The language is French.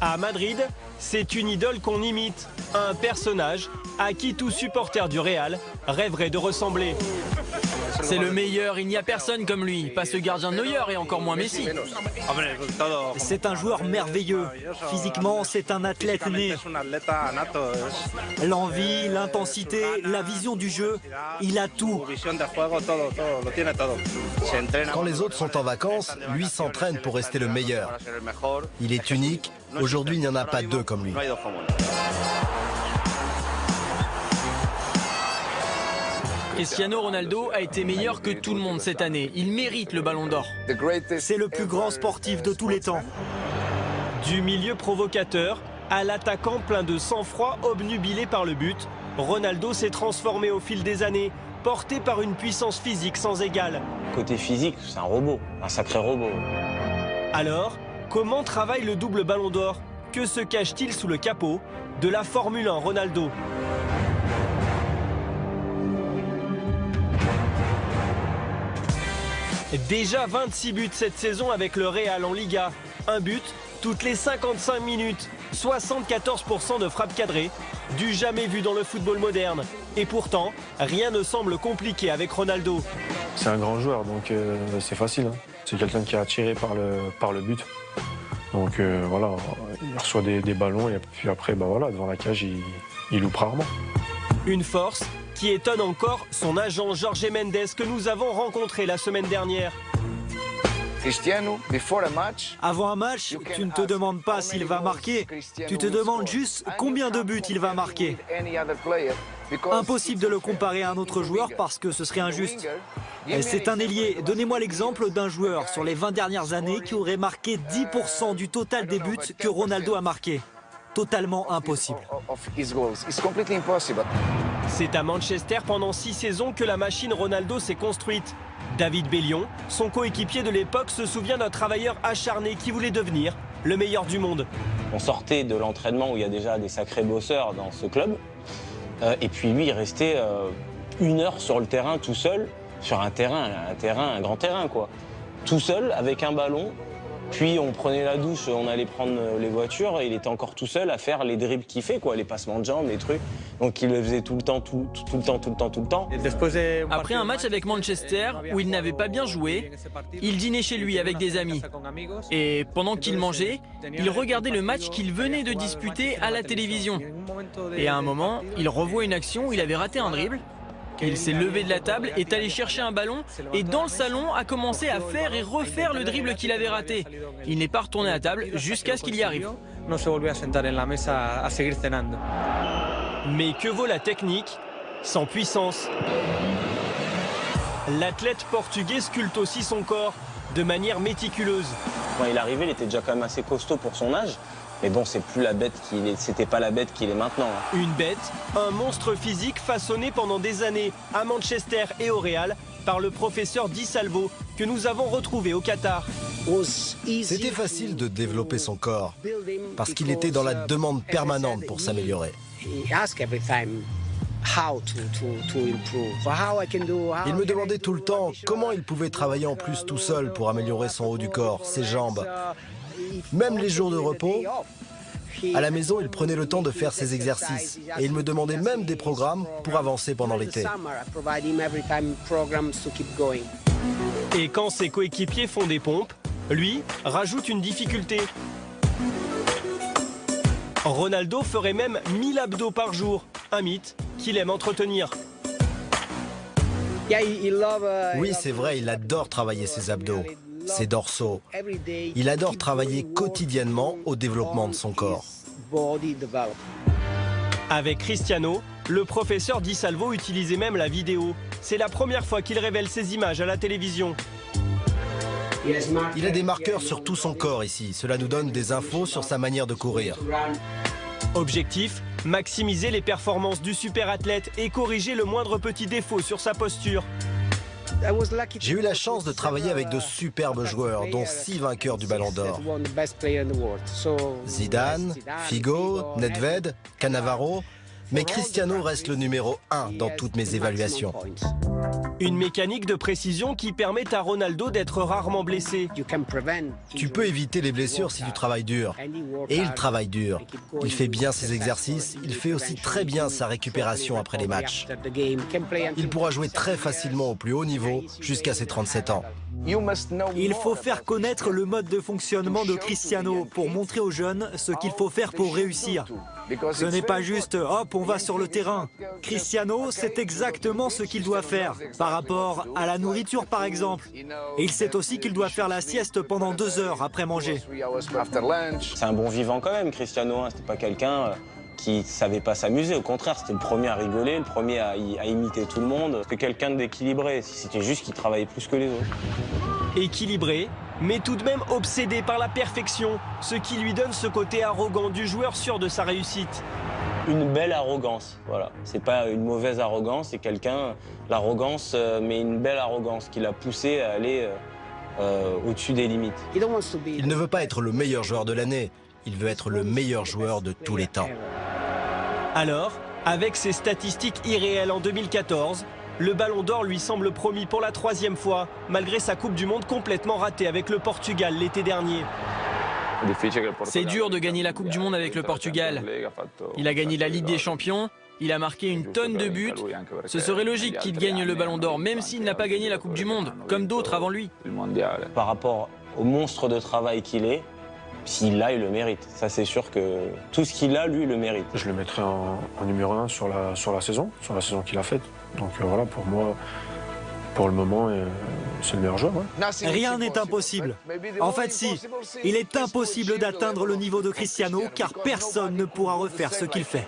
À Madrid, c'est une idole qu'on imite, un personnage à qui tout supporter du Real rêverait de ressembler. C'est le meilleur, il n'y a personne comme lui. Pas ce gardien de Neuer et encore moins Messi. C'est un joueur merveilleux. Physiquement, c'est un athlète né. L'envie, l'intensité, la vision du jeu, il a tout. Quand les autres sont en vacances, lui s'entraîne pour rester le meilleur. Il est unique. Aujourd'hui, il n'y en a pas deux comme lui. Cristiano Ronaldo a été meilleur que tout le monde cette année. Il mérite le ballon d'or. C'est le plus grand sportif de tous les temps. Du milieu provocateur à l'attaquant plein de sang-froid obnubilé par le but, Ronaldo s'est transformé au fil des années, porté par une puissance physique sans égale. Côté physique, c'est un robot, un sacré robot. Alors, comment travaille le double ballon d'or? Que se cache-t-il sous le capot de la Formule 1 Ronaldo? Déjà 26 buts cette saison avec le Real en Liga. Un but toutes les 55 minutes. 74% de frappes cadrées. Du jamais vu dans le football moderne. Et pourtant, rien ne semble compliqué avec Ronaldo. C'est un grand joueur, donc c'est facile. Hein. C'est quelqu'un qui est attiré par le but. Donc voilà, il reçoit des ballons et puis après, bah, voilà, devant la cage, il loupe rarement. Une force qui étonne encore son agent Jorge Mendes que nous avons rencontré la semaine dernière. Avant un match, tu ne te demandes pas s'il va marquer, tu te demandes juste combien de buts il va marquer. Impossible de le comparer à un autre joueur parce que ce serait injuste. C'est un ailier. Donnez-moi l'exemple d'un joueur sur les 20 dernières années qui aurait marqué 10% du total des buts que Ronaldo a marqué. Totalement impossible. C'est à Manchester pendant 6 saisons que la machine Ronaldo s'est construite. David Bellion, son coéquipier de l'époque, se souvient d'un travailleur acharné qui voulait devenir le meilleur du monde. On sortait de l'entraînement où il y a déjà des sacrés bosseurs dans ce club. Et puis lui, il restait 1 heure sur le terrain tout seul, sur un grand terrain quoi. Tout seul, avec un ballon. Puis on prenait la douche, on allait prendre les voitures et il était encore tout seul à faire les dribbles qu'il fait, quoi, les passements de jambes, les trucs. Donc il le faisait tout le temps. Après un match avec Manchester, où il n'avait pas bien joué, il dînait chez lui avec des amis. Et pendant qu'il mangeait, il regardait le match qu'il venait de disputer à la télévision. Et à un moment, il revoit une action où il avait raté un dribble. Il s'est levé de la table, est allé chercher un ballon et dans le salon a commencé à faire et refaire le dribble qu'il avait raté. Il n'est pas retourné à table jusqu'à ce qu'il y arrive. Mais que vaut la technique sans puissance? L'athlète portugais sculpte aussi son corps de manière méticuleuse. Quand il est arrivé, il était déjà quand même assez costaud pour son âge. Mais bon, c'est plus la bête qu'il est, c'était pas la bête qu'il est maintenant. Hein. Une bête, un monstre physique façonné pendant des années à Manchester et au Real par le professeur Di Salvo que nous avons retrouvé au Qatar. C'était facile de développer son corps parce qu'il était dans la demande permanente pour s'améliorer. Il me demandait tout le temps comment il pouvait travailler en plus tout seul pour améliorer son haut du corps, ses jambes. Même les jours de repos, à la maison, il prenait le temps de faire ses exercices. Et il me demandait même des programmes pour avancer pendant l'été. Et quand ses coéquipiers font des pompes, lui rajoute une difficulté. Ronaldo ferait même 1000 abdos par jour, un mythe qu'il aime entretenir. Oui, c'est vrai, il adore travailler ses abdos, ses dorsaux. Il adore travailler quotidiennement au développement de son corps. Avec Cristiano, le professeur Di Salvo utilisait même la vidéo. C'est la première fois qu'il révèle ces images à la télévision. Il a des marqueurs sur tout son corps ici. Cela nous donne des infos sur sa manière de courir. Objectif, maximiser les performances du super-athlète et corriger le moindre petit défaut sur sa posture. J'ai eu la chance de travailler avec de superbes joueurs, dont 6 vainqueurs du Ballon d'Or. Zidane, Figo, Nedved, Cannavaro. Mais Cristiano reste le numéro 1 dans toutes mes évaluations. Une mécanique de précision qui permet à Ronaldo d'être rarement blessé. Tu peux éviter les blessures si tu travailles dur. Et il travaille dur. Il fait bien ses exercices, il fait aussi très bien sa récupération après les matchs. Il pourra jouer très facilement au plus haut niveau jusqu'à ses 37 ans. Il faut faire connaître le mode de fonctionnement de Cristiano pour montrer aux jeunes ce qu'il faut faire pour réussir. Ce n'est pas juste « hop, on va sur le terrain ». Cristiano sait exactement ce qu'il doit faire par rapport à la nourriture par exemple. Et il sait aussi qu'il doit faire la sieste pendant 2 heures après manger. C'est un bon vivant quand même, Cristiano. C'était pas quelqu'un qui savait pas s'amuser. Au contraire, c'était le premier à rigoler, le premier à imiter tout le monde. C'était quelqu'un d'équilibré. C'était juste qu'il travaillait plus que les autres. Équilibré, mais tout de même obsédé par la perfection, ce qui lui donne ce côté arrogant du joueur sûr de sa réussite. Une belle arrogance, voilà. C'est pas une mauvaise arrogance, c'est quelqu'un, l'arrogance, mais une belle arrogance qui l'a poussé à aller au-dessus des limites. Il ne veut pas être le meilleur joueur de l'année, il veut être le meilleur joueur de tous les temps. Alors, avec ses statistiques irréelles en 2014, le Ballon d'Or lui semble promis pour la 3e fois, malgré sa Coupe du Monde complètement ratée avec le Portugal l'été dernier. C'est dur de gagner la Coupe du Monde avec le Portugal. Il a gagné la Ligue des Champions, il a marqué une tonne de buts. Ce serait logique qu'il gagne le Ballon d'Or, même s'il n'a pas gagné la Coupe du Monde, comme d'autres avant lui. Par rapport au monstre de travail qu'il est, s'il l'a, il le mérite. Ça, c'est sûr que tout ce qu'il a, lui, il le mérite. Je le mettrai en numéro 1 sur la saison qu'il a faite. Donc voilà, pour moi, pour le moment, c'est le meilleur joueur. Ouais. Rien n'est impossible. En fait, si. Il est impossible d'atteindre le niveau de Cristiano car personne ne pourra refaire ce qu'il fait.